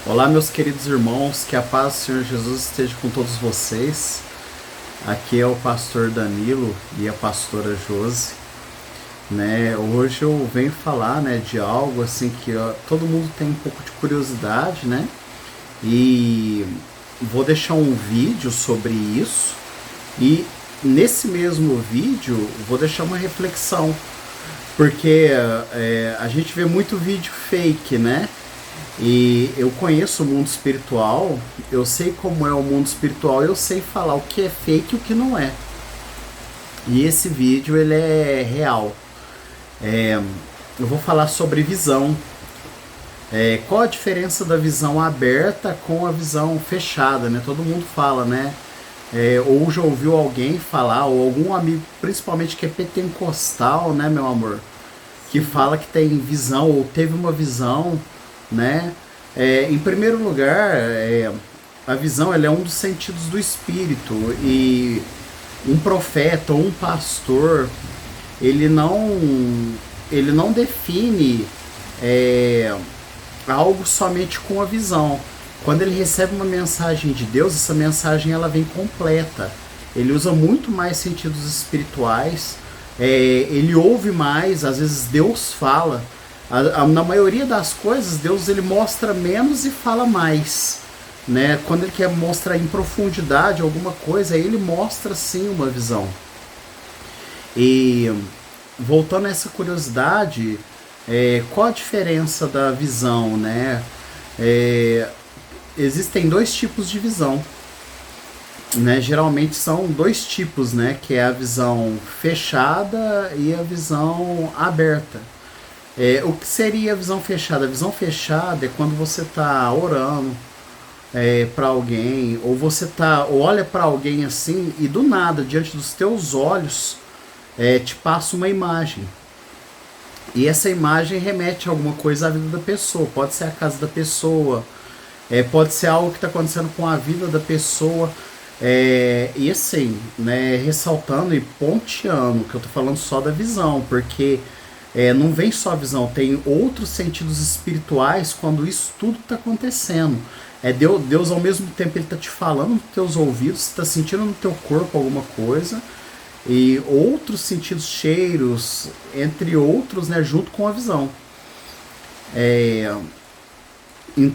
Olá, meus queridos irmãos, que a paz do Senhor Jesus esteja com todos vocês. Aqui é o pastor Danilo e a pastora Josi, né? Hoje eu venho falar, né, de algo assim que todo mundo tem um pouco de curiosidade, né? E vou deixar um vídeo sobre isso e nesse mesmo vídeo vou deixar uma reflexão, porque a gente vê muito vídeo fake, né? E eu conheço o mundo espiritual, eu sei como é o mundo espiritual, eu sei falar o que é fake e o que não é. E esse vídeo ele é real. Eu vou falar sobre visão. Qual a diferença da visão aberta com a visão fechada, né? Todo mundo fala, né? Ou já ouviu alguém falar, ou algum amigo, principalmente que é pentecostal, né, meu amor? Que fala que tem visão, ou teve uma visão, né? Em primeiro lugar, a visão ela é um dos sentidos do espírito, e um profeta ou um pastor ele não ele não define algo somente com a visão. Quando ele recebe uma mensagem de Deus, essa mensagem ela vem completa. Ele usa muito mais sentidos espirituais, ele ouve mais, às vezes Deus fala. Na maioria das coisas, Deus ele mostra menos e fala mais, né? Quando ele quer mostrar em profundidade alguma coisa, ele mostra sim uma visão. E voltando a essa curiosidade, qual a diferença da visão, né? Existem dois tipos de visão, né? Geralmente são dois tipos, né? Que é a visão fechada e a visão aberta. O que seria a visão fechada? A visão fechada é quando você está orando para alguém, ou você olha para alguém assim e do nada, diante dos teus olhos, te passa uma imagem. E essa imagem remete a alguma coisa à vida da pessoa. Pode ser a casa da pessoa, pode ser algo que está acontecendo com a vida da pessoa. E assim, né, ressaltando e ponteando, que eu estou falando só da visão, porque não vem só a visão, tem outros sentidos espirituais quando isso tudo está acontecendo. Deus ao mesmo tempo ele está te falando nos teus ouvidos, você está sentindo no teu corpo alguma coisa, e outros sentidos, cheiros, entre outros, né, junto com a visão.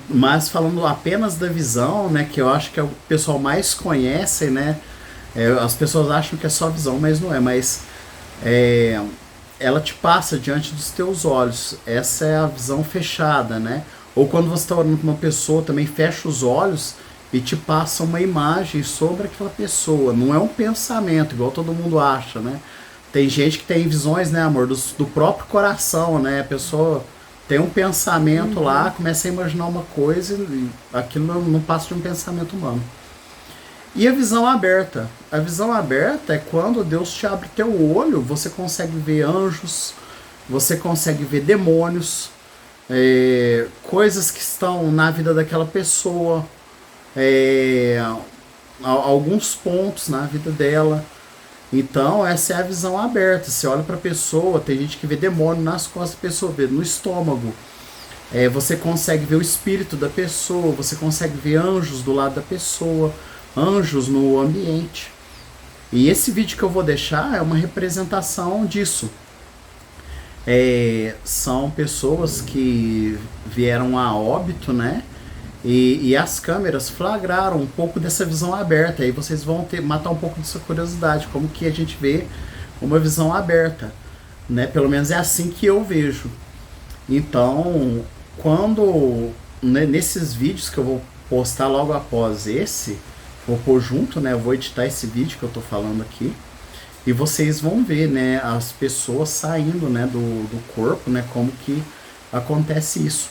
Mas falando apenas da visão, né, que eu acho que é o pessoal mais conhece, né, as pessoas acham que é só visão, mas não é, mas ela te passa diante dos teus olhos. Essa é a visão fechada, né? Ou quando você está olhando para uma pessoa, também fecha os olhos e te passa uma imagem sobre aquela pessoa. Não é um pensamento, igual todo mundo acha, né? Tem gente que tem visões, né, amor, do próprio coração, né? A pessoa tem um pensamento lá, começa a imaginar uma coisa e aquilo não passa de um pensamento humano. E a visão aberta? A visão aberta é quando Deus te abre teu olho, você consegue ver anjos, você consegue ver demônios, coisas que estão na vida daquela pessoa, alguns pontos na vida dela. Então essa é a visão aberta. Você olha para a pessoa, tem gente que vê demônio nas costas da pessoa, vê no estômago. Você consegue ver o espírito da pessoa, você consegue ver anjos do lado da pessoa, anjos no ambiente. E esse vídeo que eu vou deixar é uma representação disso. São pessoas que vieram a óbito, né? E as câmeras flagraram um pouco dessa visão aberta. Aí vocês vão matar um pouco dessa curiosidade, como que a gente vê uma visão aberta, né? Pelo menos é assim que eu vejo. Então, nesses vídeos que eu vou postar logo após esse, vou pôr junto, né? Eu vou editar esse vídeo que eu tô falando aqui. E vocês vão ver, né? As pessoas saindo, né, do corpo, né? Como que acontece isso,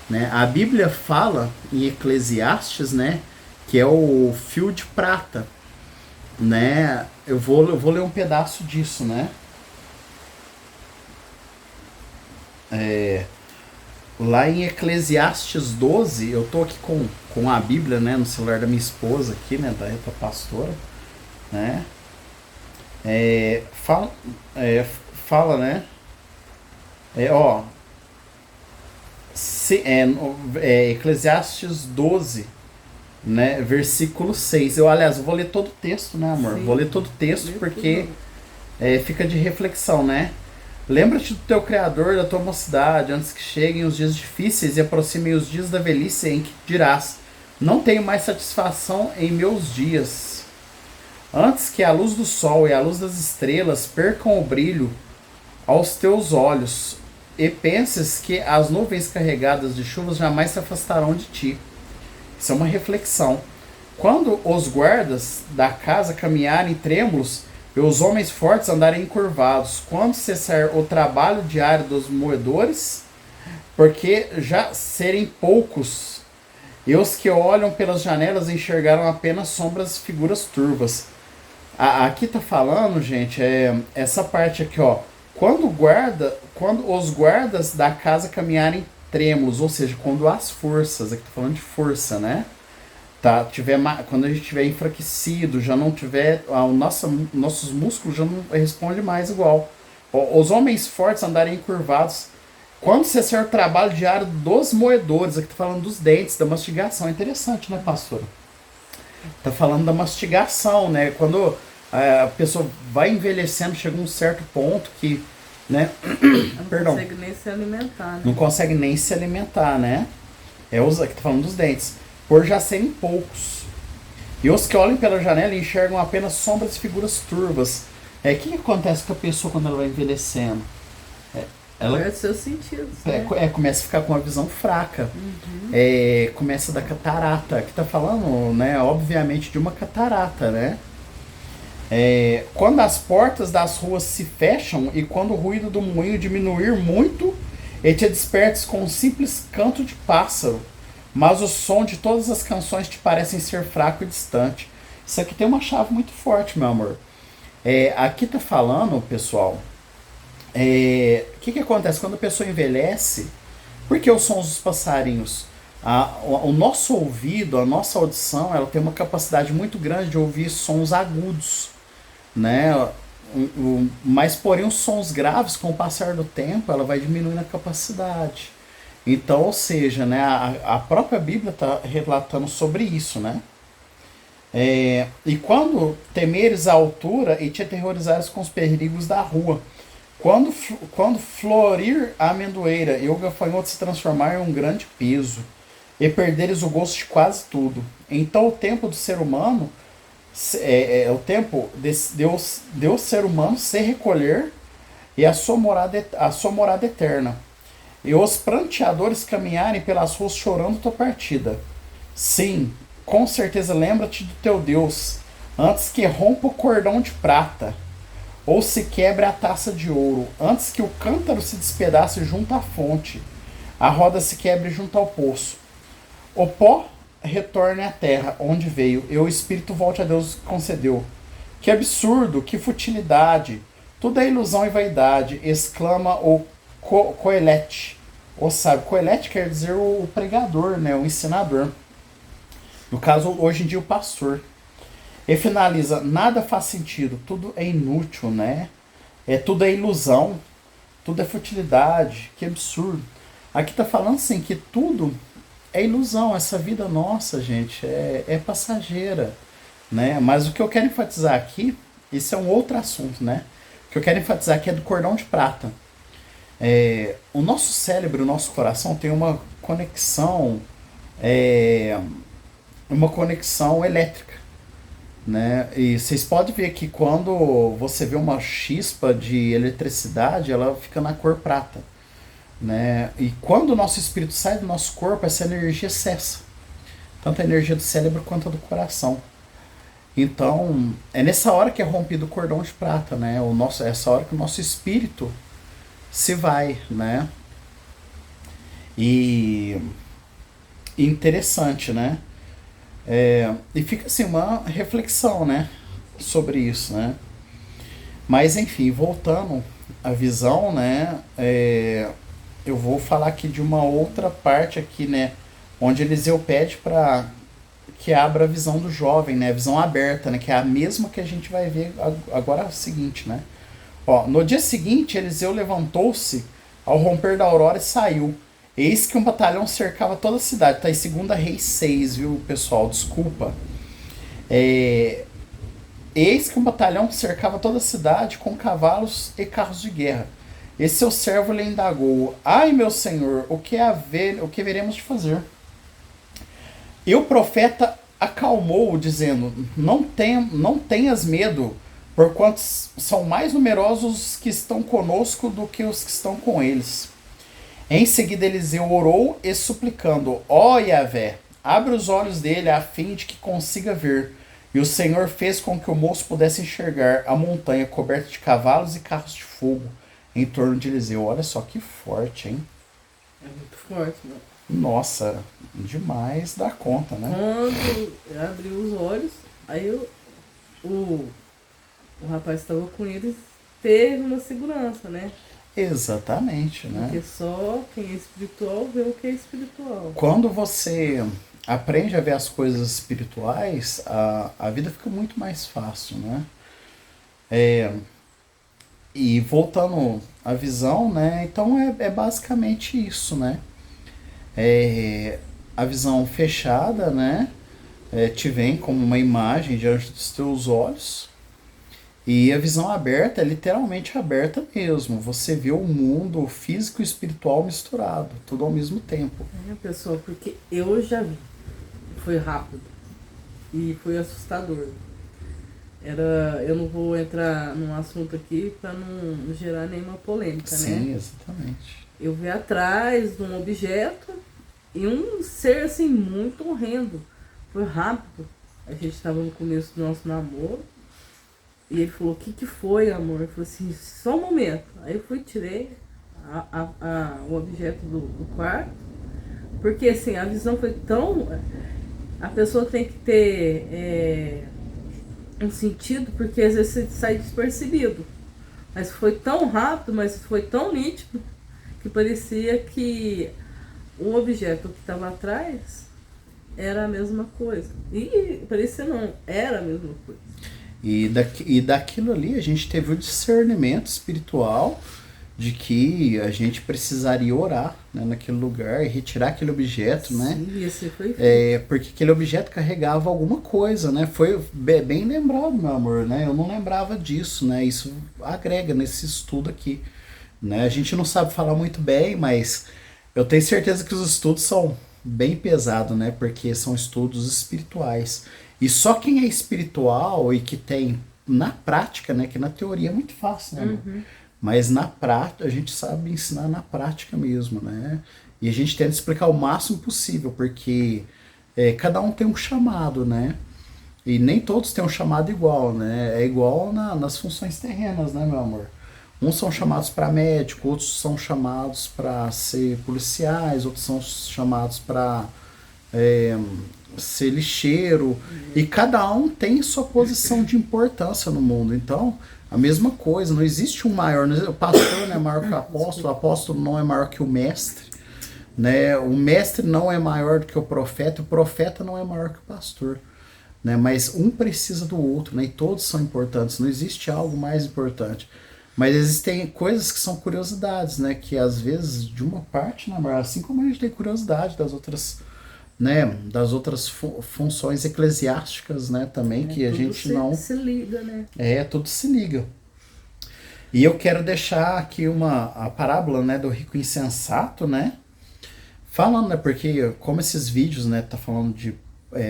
né? A Bíblia fala em Eclesiastes, né? Que é o fio de prata, né? Eu vou ler um pedaço disso, né? Lá em Eclesiastes 12, eu tô aqui com a Bíblia, né, no celular da minha esposa aqui, né, da Rita Pastora, né? Fala, fala, né? Ó, Eclesiastes 12, né, versículo 6. Aliás, eu vou ler todo o texto, né, amor? Sim. Vou ler todo o texto Lê porque tudo. fica de reflexão, né? Lembra-te do teu Criador, da tua mocidade, antes que cheguem os dias difíceis e aproximem os dias da velhice, em que dirás: não tenho mais satisfação em meus dias. Antes que a luz do sol e a luz das estrelas percam o brilho aos teus olhos, e penses que as nuvens carregadas de chuvas jamais se afastarão de ti. Isso é uma reflexão. Quando os guardas da casa caminharem trêmulos e os homens fortes andarem encurvados, quando cessar o trabalho diário dos moedores, porque já serem poucos, e os que olham pelas janelas enxergaram apenas sombras e figuras turvas. Aqui tá falando, gente, essa parte aqui, ó. Quando os guardas da casa caminharem trêmulos, ou seja, quando as forças, aqui tá falando de força, né? Tá, quando a gente tiver enfraquecido, já não tiver, nossos músculos já não respondem mais igual. Os homens fortes andarem encurvados. Quando cessar o trabalho diário dos moedores, aqui tá falando dos dentes, da mastigação. É interessante, né, pastor? Tá falando da mastigação, né? Quando a pessoa vai envelhecendo, chega um certo ponto que, né? Não Perdão. consegue nem se alimentar, né? Não consegue nem se alimentar, né? Aqui tá falando dos dentes. Por já serem poucos. E os que olham pela janela enxergam apenas sombras e figuras turvas. O que acontece com a pessoa quando ela vai envelhecendo? Ela Perde seus sentidos, né? começa a ficar com uma visão fraca. Começa a dar catarata. Aqui tá falando, né, obviamente, de uma catarata, né? Quando as portas das ruas se fecham e quando o ruído do moinho diminuir muito, e te despertes com um simples canto de pássaro, mas o som de todas as canções te parecem ser fraco e distante. Isso aqui tem uma chave muito forte, meu amor. Aqui tá falando, pessoal, que acontece quando a pessoa envelhece? Por que os sons dos passarinhos? O nosso ouvido, a nossa audição, ela tem uma capacidade muito grande de ouvir sons agudos, né? Mas, porém, os sons graves, com o passar do tempo, ela vai diminuindo a capacidade. Então, ou seja, né, a própria Bíblia está relatando sobre isso, né? E quando temeres a altura e te aterrorizares com os perigos da rua, quando florir a amendoeira e o gafanhoto se transformar em um grande peso, e perderes o gosto de quase tudo, então o tempo do ser humano o tempo de o ser humano se recolher e a sua morada eterna. E os pranteadores caminharem pelas ruas chorando tua partida. Sim, com certeza lembra-te do teu Deus, antes que rompa o cordão de prata, ou se quebre a taça de ouro, antes que o cântaro se despedace junto à fonte, a roda se quebre junto ao poço. O pó retorne à terra, onde veio, e o espírito volte a Deus que concedeu. Que absurdo, que futilidade, tudo é ilusão e vaidade, exclama o Coelete. O sábio. Coelete quer dizer o pregador, né, o ensinador. No caso, hoje em dia, o pastor. E finaliza, nada faz sentido, tudo é inútil, né? Tudo é ilusão, tudo é futilidade, que absurdo. Aqui tá falando assim, que tudo é ilusão, essa vida nossa, gente, é passageira, né? Mas o que eu quero enfatizar aqui, isso é um outro assunto, né? O que eu quero enfatizar aqui é do cordão de prata. O nosso cérebro, o nosso coração tem uma conexão, elétrica, né? E vocês podem ver que quando você vê uma chispa de eletricidade, ela fica na cor prata, né? E quando o nosso espírito sai do nosso corpo, essa energia cessa, tanto a energia do cérebro quanto a do coração. Então, é nessa hora que é rompido o cordão de prata, né? Essa hora que o nosso espírito se vai, né? E interessante, né? E fica assim uma reflexão, né? Sobre isso, né? Mas enfim, voltando à visão, né? Eu vou falar aqui de uma outra parte aqui, né? Onde Eliseu pede para que abra a visão do jovem, né? A visão aberta, né? Que é a mesma que a gente vai ver agora a seguinte, né? No dia seguinte, Eliseu levantou-se ao romper da aurora e saiu. Eis que um batalhão cercava toda a cidade. Tá em 2 Reis 6, viu, pessoal? Desculpa. Eis que um batalhão cercava toda a cidade com cavalos e carros de guerra. E seu servo lhe indagou: Ai, meu senhor, o que veremos de fazer? E o profeta acalmou-o, dizendo: não tenhas medo, porquanto são mais numerosos os que estão conosco do que os que estão com eles. Em seguida Eliseu orou e suplicando: Ó Yahvé, abre os olhos dele a fim de que consiga ver. E o Senhor fez com que o moço pudesse enxergar a montanha coberta de cavalos e carros de fogo em torno de Eliseu. Olha só que forte, hein? É muito forte, né? Nossa, demais dá conta, né? Quando abriu os olhos, aí o rapaz estava com eles, teve uma segurança, né? Exatamente, né? Porque só quem é espiritual vê o que é espiritual. Quando você aprende a ver as coisas espirituais, a vida fica muito mais fácil, né? E voltando à visão, né? Então é basicamente isso, né? A visão fechada, né? Te vem como uma imagem diante dos teus olhos. E a visão aberta é literalmente aberta mesmo. Você vê o mundo físico e espiritual misturado, tudo ao mesmo tempo. Pessoal, porque eu já vi. Foi rápido. E foi assustador. Eu não vou entrar num assunto aqui para não gerar nenhuma polêmica, né? Sim, exatamente. Eu vi atrás de um objeto e um ser assim muito horrendo. Foi rápido. A gente estava no começo do nosso namoro. E ele falou: o que foi, amor? Eu falei assim: só um momento. Aí eu fui, tirei o objeto do quarto. Porque assim, a visão foi tão... A pessoa tem que ter um sentido, porque às vezes você sai despercebido. Mas foi tão rápido, mas foi tão nítido, que parecia que o objeto que estava atrás era a mesma coisa. E parecia não, era a mesma coisa. E daquilo ali a gente teve o discernimento espiritual de que a gente precisaria orar, né, naquele lugar e retirar aquele objeto, né? Sim, esse foi porque aquele objeto carregava alguma coisa, né? Foi bem lembrado, meu amor, né? Eu não lembrava disso, né? Isso agrega nesse estudo aqui, né? A gente não sabe falar muito bem, mas eu tenho certeza que os estudos são bem pesados, né? Porque são estudos espirituais. E só quem é espiritual e que tem na prática, né? Que na teoria é muito fácil, né, amor? Uhum. Mas na prática, a gente sabe ensinar na prática mesmo, né? E a gente tenta explicar o máximo possível, porque cada um tem um chamado, né? E nem todos têm um chamado igual, né? É igual nas funções terrenas, né, meu amor? Uns são chamados para médico, outros são chamados para ser policiais, outros são chamados para ser lixeiro. E cada um tem sua posição de importância no mundo. Então, a mesma coisa, não existe um maior. O pastor não é maior que o apóstolo não é maior que o mestre, né? O mestre não é maior do que o profeta não é maior que o pastor, né? Mas um precisa do outro, né? E todos são importantes, não existe algo mais importante. Mas existem coisas que são curiosidades, né? Que às vezes, de uma parte, né, assim como a gente tem curiosidade das outras, né, das outras funções eclesiásticas, né, também, que a gente não... se liga, né? Tudo se liga. E eu quero deixar aqui a parábola, né, do rico insensato, né, falando, né, porque como esses vídeos, né, tá falando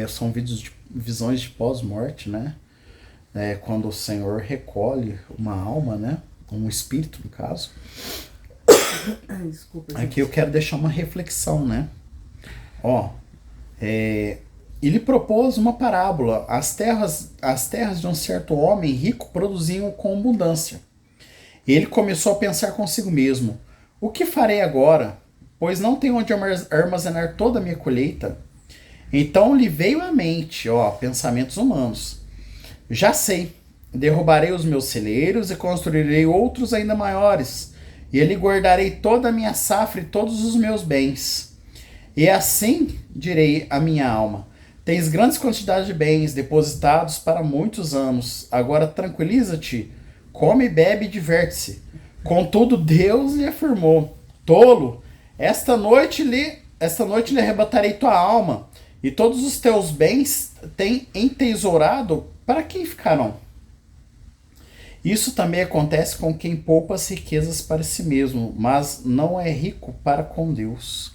são vídeos de visões de pós-morte, né, quando o Senhor recolhe uma alma, né, um espírito, no caso. Desculpa, gente. Aqui eu quero deixar uma reflexão, né, ele propôs uma parábola. As terras de um certo homem rico produziam com abundância. Ele começou a pensar consigo mesmo: o que farei agora? Pois não tenho onde armazenar toda a minha colheita. Então lhe veio à mente, pensamentos humanos: já sei, derrubarei os meus celeiros e construirei outros ainda maiores, e ali guardarei toda a minha safra e todos os meus bens. E assim direi à minha alma: tens grandes quantidades de bens depositados para muitos anos. Agora tranquiliza-te, come, bebe e diverte-se. Contudo, Deus lhe afirmou: tolo, esta noite lhe arrebatarei tua alma, e todos os teus bens têm entesourado, para quem ficarão? Isso também acontece com quem poupa as riquezas para si mesmo, mas não é rico para com Deus.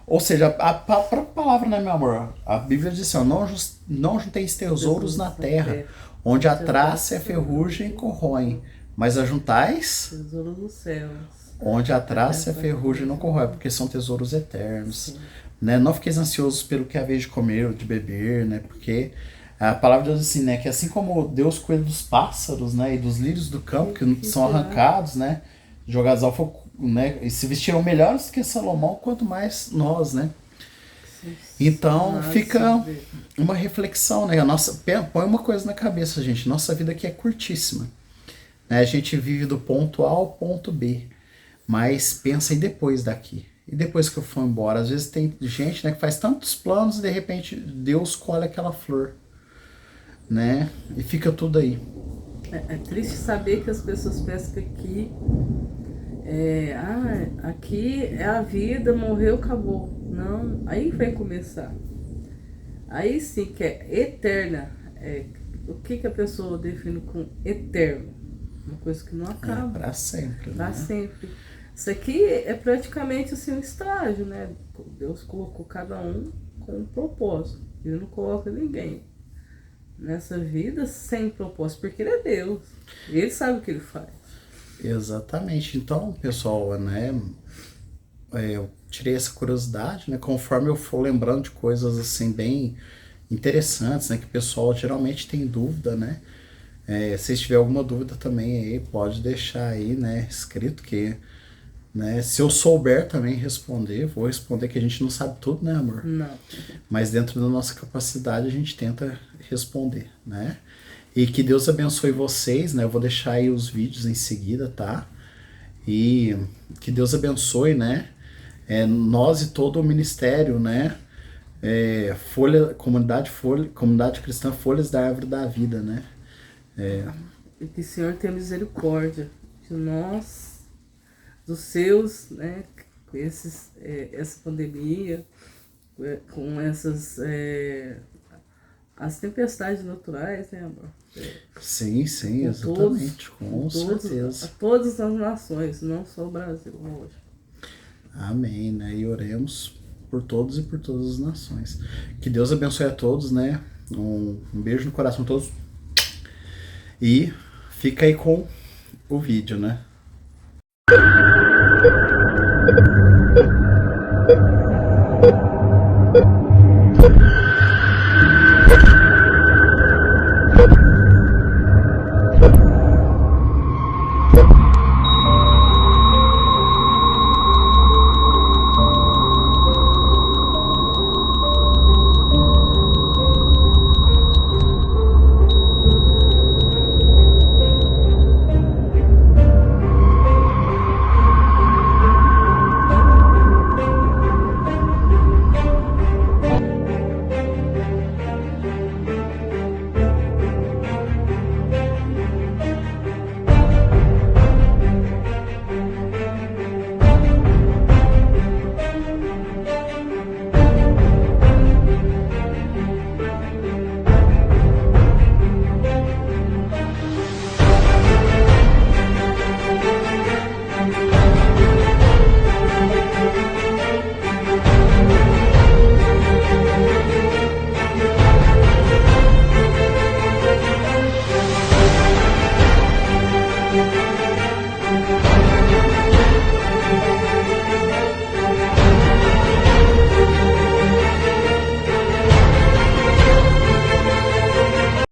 Ou seja, a própria palavra, né, meu amor? A Bíblia diz assim, ó, não junteis tesouros na terra, onde a traça e a ferrugem corroem, mas ajuntais Tesouro dos céus. onde a traça e a ferrugem não corrói, porque são tesouros eternos. Né? Não fiqueis ansiosos pelo que haveis de comer ou de beber, né? Porque a palavra de Deus diz assim, né? Que assim como Deus cuida dos pássaros, né? E dos lírios do campo, que são arrancados, né? Jogados ao fogo, né? E se vestiram melhores que Salomão, quanto mais nós, né? Então fica uma reflexão, né? Põe uma coisa na cabeça, gente. Nossa vida aqui é curtíssima. Né? A gente vive do ponto A ao ponto B. Mas pensa em depois daqui. E depois que eu for embora? Às vezes tem gente, né, que faz tantos planos e de repente Deus colhe aquela flor. Né? E fica tudo aí. É triste saber que as pessoas pensam que aqui aqui é a vida, morreu, acabou. Não, aí vai começar. Aí sim que é eterna. O que a pessoa define com eterno? Uma coisa que não acaba. Para sempre. Para né? sempre. Isso aqui é praticamente assim, um estágio, né? Deus colocou cada um com um propósito. Ele não coloca ninguém nessa vida sem propósito, porque ele é Deus. Ele sabe o que ele faz. Exatamente. Então, pessoal, né? Eu tirei essa curiosidade, né? Conforme eu for lembrando de coisas assim bem interessantes, né? Que o pessoal geralmente tem dúvida, né? Se tiver alguma dúvida também aí, pode deixar aí, né? Escrito que, né? Se eu souber também responder, vou responder, que a gente não sabe tudo, né, amor? Não. Mas dentro da nossa capacidade a gente tenta responder, né? E que Deus abençoe vocês, né? Eu vou deixar aí os vídeos em seguida, tá? E que Deus abençoe, né? Nós e todo o ministério, né? Comunidade Cristã Folhas da Árvore da Vida, né? E que o Senhor tenha misericórdia de nós, dos seus, né? Com essa pandemia, com essas as tempestades naturais, né, amor? Sim, exatamente, com certeza. A todas as nações, não só o Brasil hoje. Amém, né? E oremos por todos e por todas as nações. Que Deus abençoe a todos, né? Um beijo no coração de todos. E fica aí com o vídeo, né?